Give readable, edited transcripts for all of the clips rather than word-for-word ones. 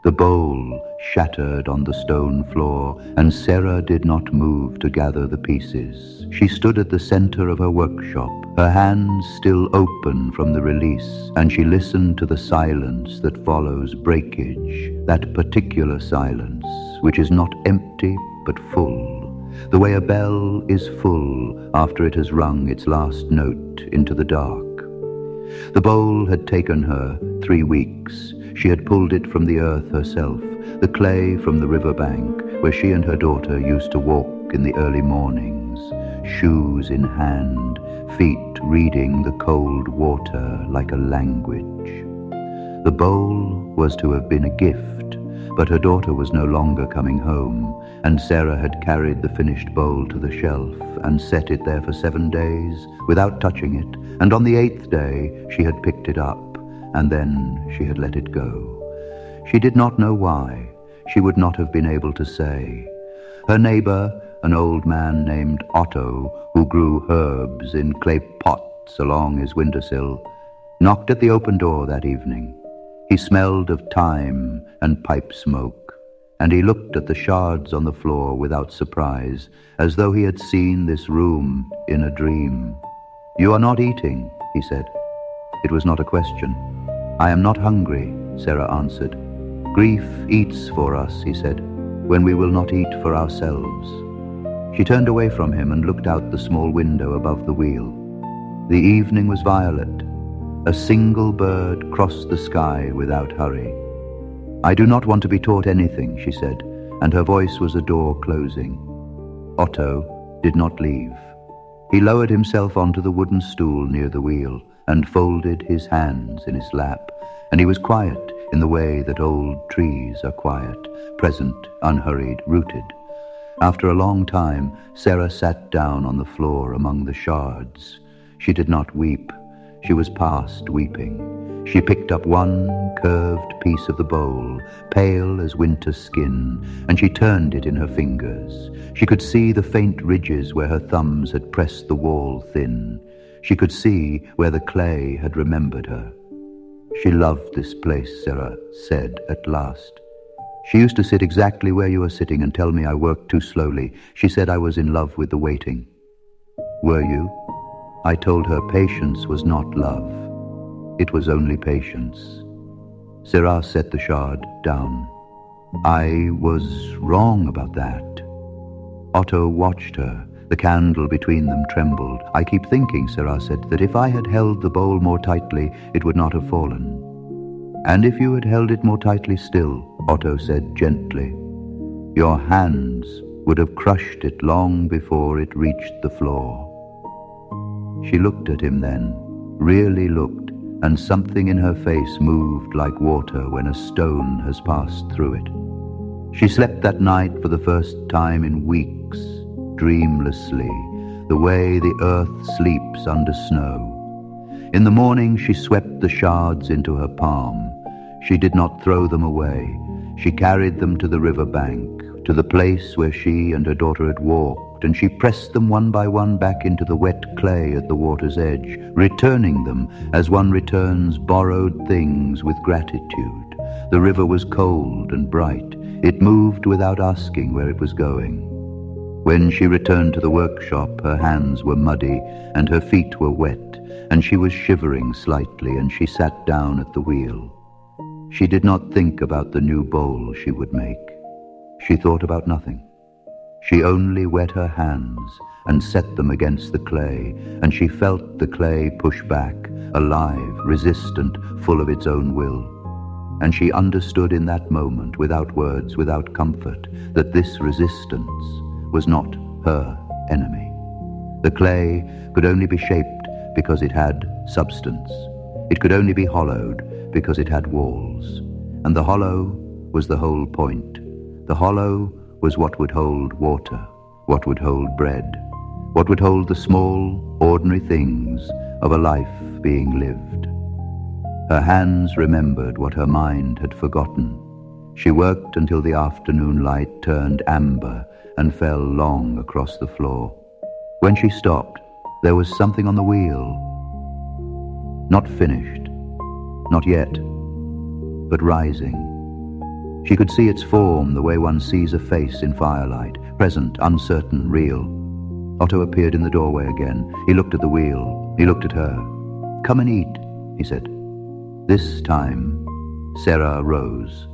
The bowl shattered on the stone floor, and Sarah did not move to gather the pieces. She stood at the center of her workshop, her hands still open from the release, and she listened to the silence that follows breakage, that particular silence, which is not empty but full, the way a bell is full after it has rung its last note into the dark. The bowl had taken her 3 weeks. She had pulled it from the earth herself, the clay from the river bank, where she and her daughter used to walk in the early mornings, shoes in hand, feet reading the cold water like a language. The bowl was to have been a gift, but her daughter was no longer coming home, and Sarah had carried the finished bowl to the shelf and set it there for 7 days without touching it, and on the 8th day she had picked it up, and then she had let it go. She did not know why. She would not have been able to say. Her neighbor, an old man named Otto, who grew herbs in clay pots along his windowsill, knocked at the open door that evening. He smelled of thyme and pipe smoke, and he looked at the shards on the floor without surprise, as though he had seen this room in a dream. "You are not eating," he said. It was not a question. "I am not hungry," Sarah answered. "Grief eats for us," he said, "when we will not eat for ourselves." She turned away from him and looked out the small window above the wheel. The evening was violet. A single bird crossed the sky without hurry. "I do not want to be taught anything," she said, and her voice was a door closing. Otto did not leave. He lowered himself onto the wooden stool near the wheel and folded his hands in his lap, and he was quiet in the way that old trees are quiet, present, unhurried, rooted. After a long time, Sarah sat down on the floor among the shards. She did not weep. She was past weeping. She picked up one curved piece of the bowl, pale as winter skin, and she turned it in her fingers. She could see the faint ridges where her thumbs had pressed the wall thin. She could see where the clay had remembered her. She loved this place, Sarah said at last. She used to sit exactly where you are sitting and tell me I worked too slowly. She said I was in love with the waiting. Were you? I told her patience was not love. It was only patience. Sarah set the shard down. I was wrong about that. Otto watched her. The candle between them trembled. I keep thinking, Sarah said, that if I had held the bowl more tightly, it would not have fallen. And if you had held it more tightly still, Otto said gently, your hands would have crushed it long before it reached the floor. She looked at him then, really looked, and something in her face moved like water when a stone has passed through it. She slept that night for the first time in weeks, dreamlessly, the way the earth sleeps under snow. In the morning she swept the shards into her palm. She did not throw them away. She carried them to the river bank, to the place where she and her daughter had walked, and she pressed them one by one back into the wet clay at the water's edge, returning them as one returns borrowed things with gratitude. The river was cold and bright. It moved without asking where it was going. When she returned to the workshop, her hands were muddy and her feet were wet, and she was shivering slightly, and she sat down at the wheel. She did not think about the new bowl she would make. She thought about nothing. She only wet her hands and set them against the clay, and she felt the clay push back, alive, resistant, full of its own will. And she understood in that moment, without words, without comfort, that this resistance was not her enemy. The clay could only be shaped because it had substance. It could only be hollowed because it had walls. And the hollow was the whole point. The hollow was what would hold water, what would hold bread, what would hold the small, ordinary things of a life being lived. Her hands remembered what her mind had forgotten. She worked until the afternoon light turned amber and fell long across the floor. When she stopped, there was something on the wheel. Not finished, not yet, but rising. She could see its form the way one sees a face in firelight, present, uncertain, real. Otto appeared in the doorway again. He looked at the wheel. He looked at her. "Come and eat," he said. This time, Sarah rose.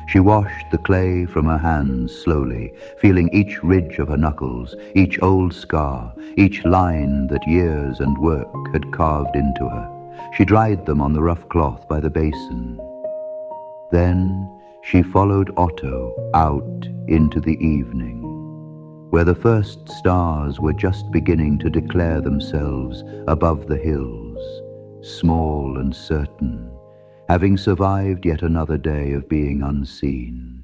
She washed the clay from her hands slowly, feeling each ridge of her knuckles, each old scar, each line that years and work had carved into her. She dried them on the rough cloth by the basin. Then she followed Otto out into the evening, where the first stars were just beginning to declare themselves above the hills, small and certain, having survived yet another day of being unseen.